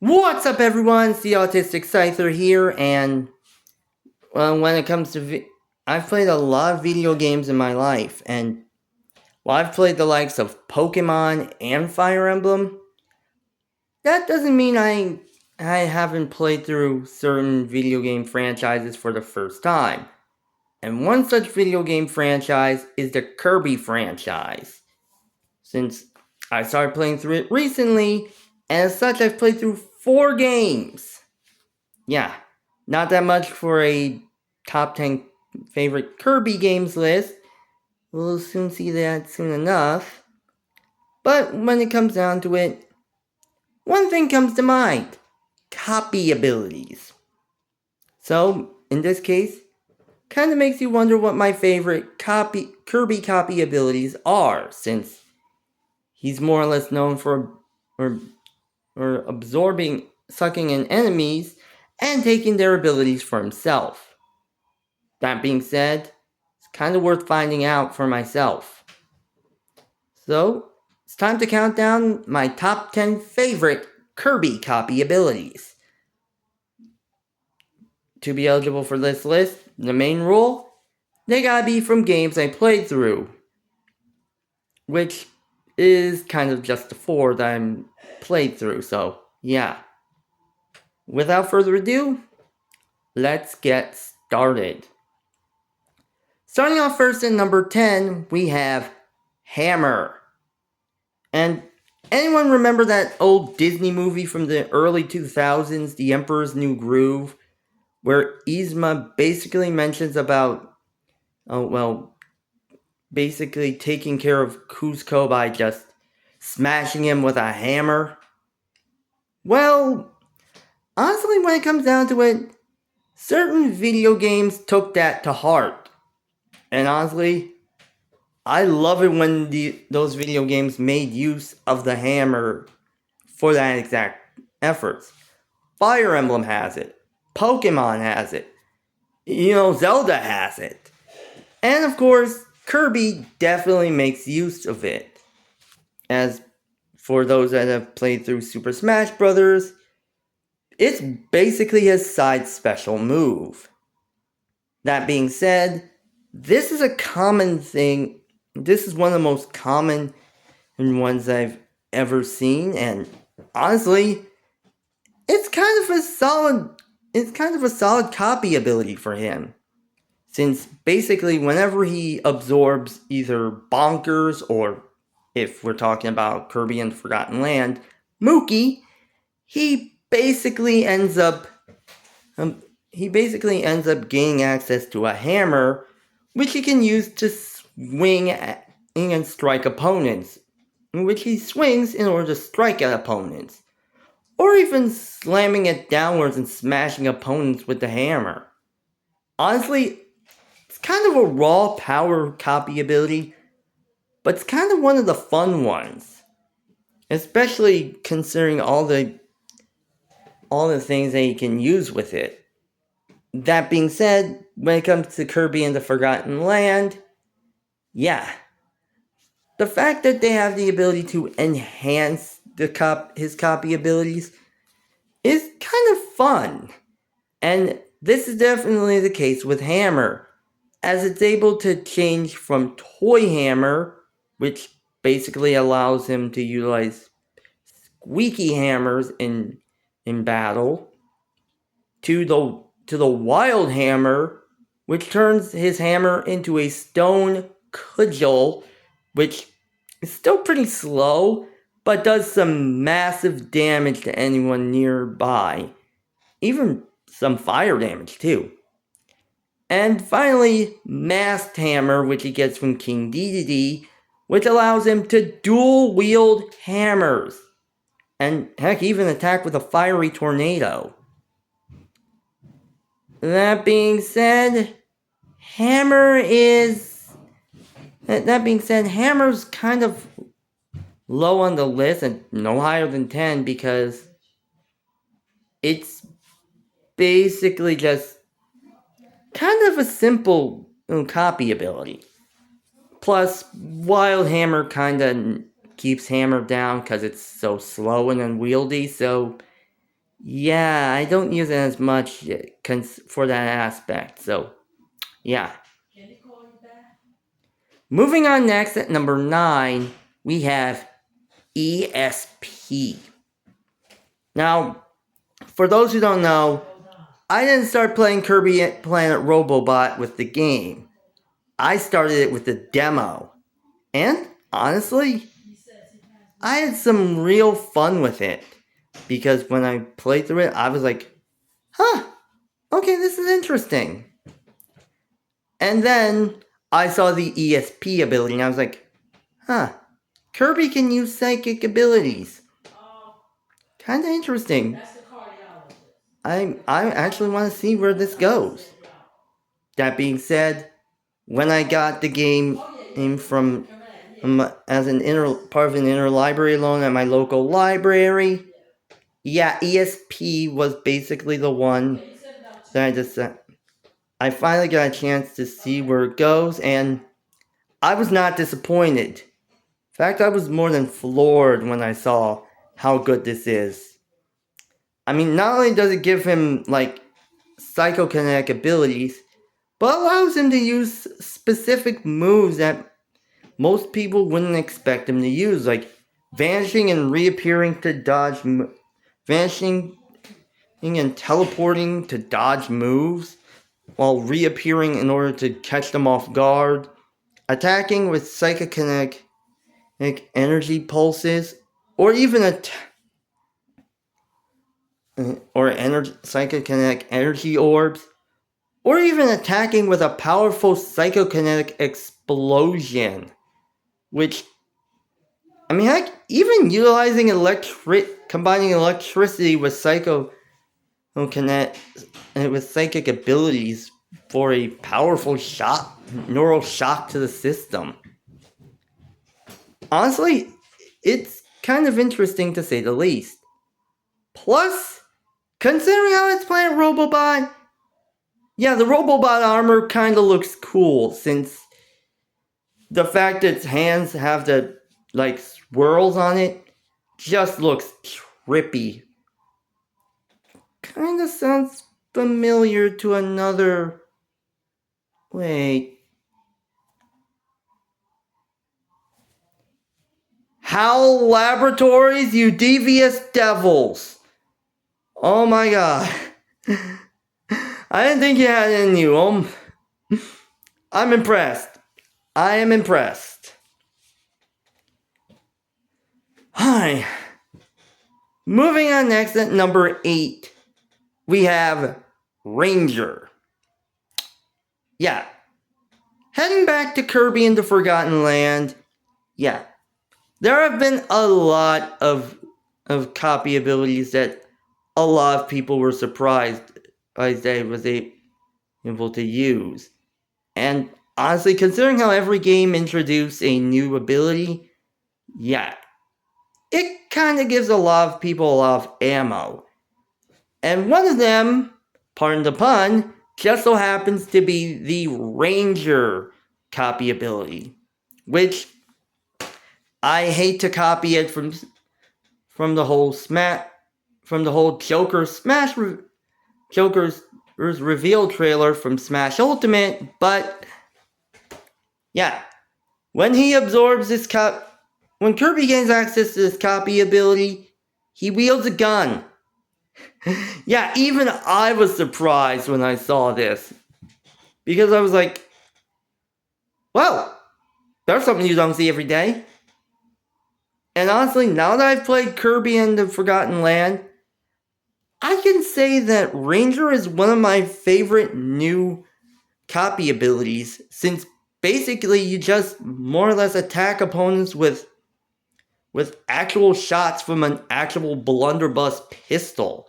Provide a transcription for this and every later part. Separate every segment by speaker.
Speaker 1: What's up, everyone? It's the Autistic Scyther here, and when it comes to I've played a lot of video games in my life, and while I've played the likes of Pokémon and Fire Emblem, that doesn't mean I haven't played through certain video game franchises for the first time. And one such video game franchise is the Kirby franchise. Since I started playing through it recently, and as such I've played through 4 games. Yeah, not that much for a top 10 favorite Kirby games list. We'll soon see that soon enough. But when it comes down to it, one thing comes to mind: copy abilities. So, in this case, kinda makes you wonder what my favorite Kirby copy abilities are, since he's more or less known for absorbing, sucking in enemies, and taking their abilities for himself. That being said, it's kind of worth finding out for myself. So, it's time to count down my top 10 favorite Kirby copy abilities. To be eligible for this list, the main rule: they gotta be from games I played through, which is kind of just the 4 that I'm played through, so yeah. Without further ado, let's get started. Starting off first at number 10, we have Hammer. And anyone remember that old Disney movie from the early 2000s, The Emperor's New Groove, where Yzma basically mentions about, basically taking care of Kuzco by just smashing him with a hammer? Well, honestly, when it comes down to it, certain video games took that to heart. And honestly, I love it when those video games made use of the hammer for that exact efforts. Fire Emblem has it. Pokémon has it. Zelda has it. And of course, Kirby definitely makes use of it. As for those that have played through Super Smash Bros., it's basically his side special move. That being said, this is a common thing. This is one of the most common ones I've ever seen, and honestly, it's kind of a solid copy ability for him. Since basically whenever he absorbs either Bonkers, or if we're talking about Kirby and the Forgotten Land, Mookie, he basically ends up gaining access to a hammer, which he can use to swing at and strike opponents, in which he swings in order to strike at opponents, or even slamming it downwards and smashing opponents with the hammer. Honestly, it's kind of a raw power copy ability, but it's kind of one of the fun ones, especially considering all the things that you can use with it. That being said, when it comes to Kirby and the Forgotten Land, yeah, the fact that they have the ability to enhance his copy abilities is kind of fun. And this is definitely the case with Hammer, as it's able to change from Toy Hammer, which basically allows him to utilize squeaky hammers in battle, to the Wild Hammer, which turns his hammer into a stone cudgel, which is still pretty slow, but does some massive damage to anyone nearby. Even some fire damage too. And finally, Masked Hammer, which he gets from King Dedede, which allows him to dual wield hammers. And heck, even attack with a fiery tornado. That being said, Hammer's kind of low on the list and no higher than 10 because it's basically just kind of a simple copy ability. Plus, Wild Hammer kinda keeps Hammer down because it's so slow and unwieldy, so Yeah, I don't use it as much for that aspect, so yeah. Moving on next at number 9, we have ESP. Now, for those who don't know, I didn't start playing Kirby Planet Robobot with the game. I started it with the demo. And honestly, I had some real fun with it. Because when I played through it, I was like, huh, okay, this is interesting. And then I saw the ESP ability and I was like, huh, Kirby can use psychic abilities. Kinda interesting. I actually want to see where this goes. That being said, when I got the game from as part of an interlibrary loan at my local library, yeah, ESP was basically the one that I finally got a chance to see where it goes, and I was not disappointed. In fact, I was more than floored when I saw how good this is. I mean, not only does it give him, psychokinetic abilities, but allows him to use specific moves that most people wouldn't expect him to use, like vanishing and reappearing to dodge, vanishing and teleporting to dodge moves, while reappearing in order to catch them off guard, attacking with psychokinetic energy pulses, or even psychokinetic energy orbs, or even attacking with a powerful psychokinetic explosion, which, I mean, heck, even utilizing combining electricity with with psychic abilities for a powerful neural shock to the system. Honestly, it's kind of interesting to say the least. Plus, considering how it's Planet Robobot, yeah, the Robobot armor kind of looks cool, since the fact that its hands have the, swirls on it just looks trippy. Kinda sounds familiar to another... Wait. HAL Laboratories, you devious devils! Oh my god. I didn't think you had it in you. I'm impressed. I am impressed. Hi. Moving on next at number 8, we have Ranger. Yeah. Heading back to Kirby and the Forgotten Land, yeah. There have been a lot of copy abilities that a lot of people were surprised I was able to use. And honestly, considering how every game introduced a new ability, yeah, it kind of gives a lot of people a lot of ammo. And one of them, pardon the pun, just so happens to be the Ranger copy ability, which I hate to copy it from the whole Joker's reveal trailer from Smash Ultimate, but yeah, when Kirby gains access to this copy ability, he wields a gun. Yeah, even I was surprised when I saw this, because I was like, well, there's something you don't see every day. And honestly, now that I've played Kirby and the Forgotten Land, I can say that Ranger is one of my favorite new copy abilities, since basically you just more or less attack opponents with actual shots from an actual blunderbuss pistol.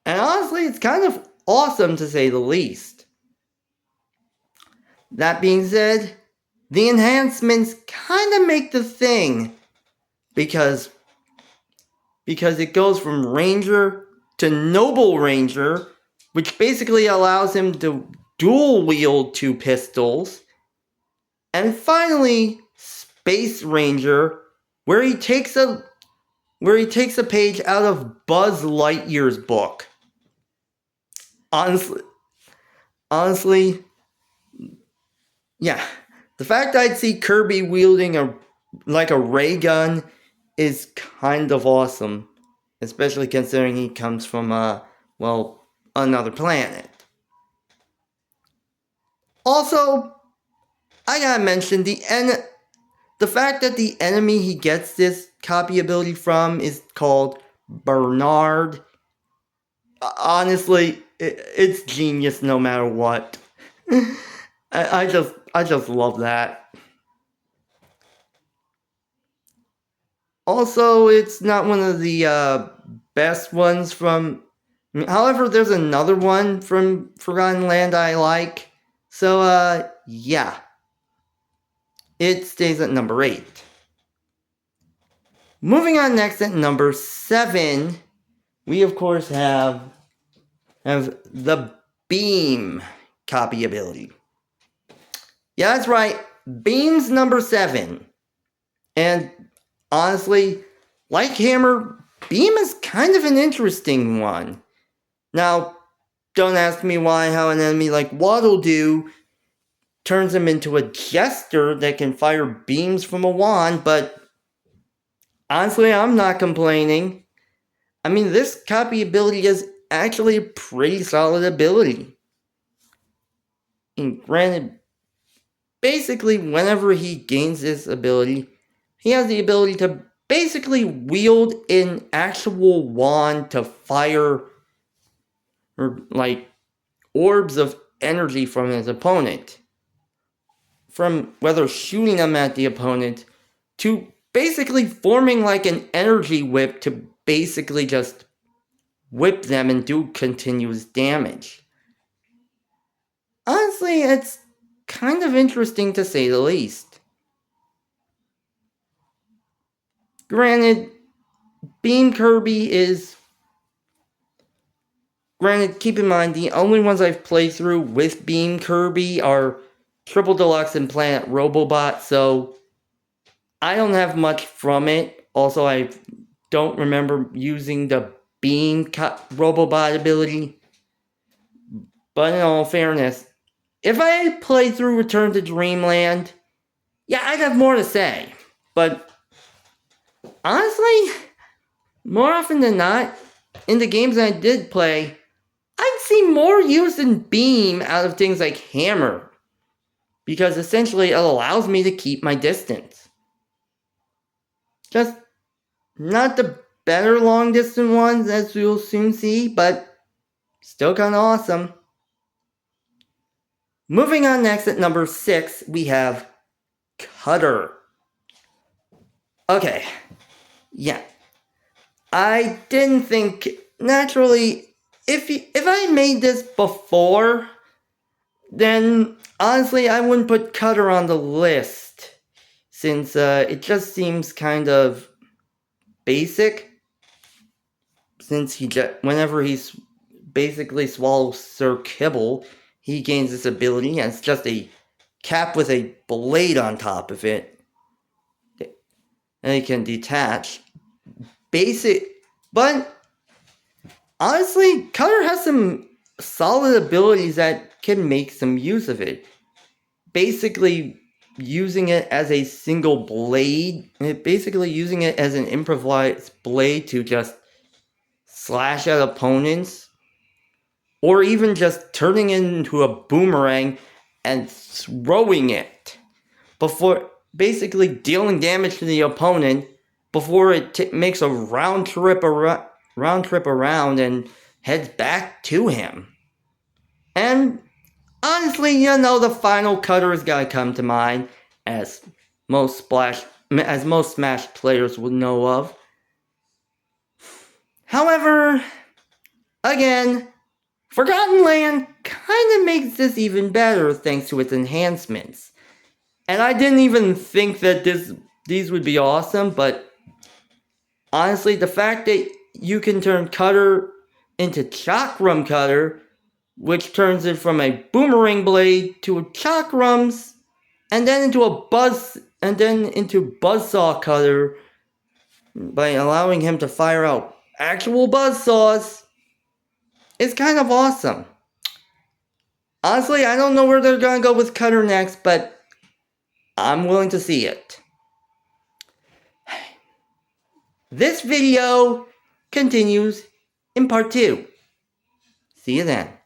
Speaker 1: And honestly, it's kind of awesome to say the least. That being said, the enhancements kind of make the thing, because it goes from Ranger to Noble Ranger, which basically allows him to dual wield 2 pistols, and finally Space Ranger, where he takes a where he takes a page out of Buzz Lightyear's book. Honestly, yeah. The fact I'd see Kirby wielding a ray gun is kind of awesome. Especially considering he comes from, another planet. Also, I gotta mention, the fact that the enemy he gets this copy ability from is called Bernard. Honestly, it's genius no matter what. I just love that. Also, it's not one of the best ones from... However, there's another one from Forgotten Land I like. So, yeah. It stays at number 8. Moving on next at number 7, we of course have the Beam copy ability. Yeah, that's right. Beam's number 7. And honestly, like Hammer, Beam is kind of an interesting one. Now, don't ask me why how an enemy like Waddle Doo turns him into a jester that can fire beams from a wand, but honestly, I'm not complaining. I mean, this copy ability is actually a pretty solid ability. And granted, basically, whenever he gains this ability, he has the ability to basically wield an actual wand to fire orbs of energy from his opponent. From whether shooting them at the opponent to basically forming like an energy whip to basically just whip them and do continuous damage. Honestly, it's kind of interesting to say the least. Granted, Beam Kirby is... Granted, keep in mind, the only ones I've played through with Beam Kirby are Triple Deluxe and Planet Robobot, so I don't have much from it. Also, I don't remember using the Beam Robobot ability. But in all fairness, if I had played through Return to Dreamland, yeah, I'd have more to say. But honestly, more often than not, in the games I did play, I'd see more use in Beam out of things like Hammer, because essentially it allows me to keep my distance. Just not the better long distance ones, as you'll soon see, but still kind of awesome. Moving on next at number 6, we have Cutter. Okay, yeah. I didn't think, naturally, if I made this before, then honestly I wouldn't put Cutter on the list, since it just seems kind of basic, since whenever he basically swallows Sir Kibble, he gains this ability, and it's just a cap with a blade on top of it, and it can detach. But honestly, Cutter has some solid abilities that can make some use of it. Basically, using it as a single blade, basically using it as an improvised blade to just slash at opponents, or even just turning it into a boomerang and throwing it before basically dealing damage to the opponent before it makes a round trip around and heads back to him. And honestly, the final Cutter is gotta come to mind, as most Smash players would know of. However, again, Forgotten Land kinda makes this even better thanks to its enhancements. And I didn't even think that these would be awesome, but honestly, the fact that you can turn Cutter into Chakram Cutter, which turns it from a boomerang blade to chakrams, and then into Buzzsaw Cutter, by allowing him to fire out actual buzzsaws is kind of awesome. Honestly, I don't know where they're gonna go with Cutter next, but I'm willing to see it. This video continues in part 2. See you then.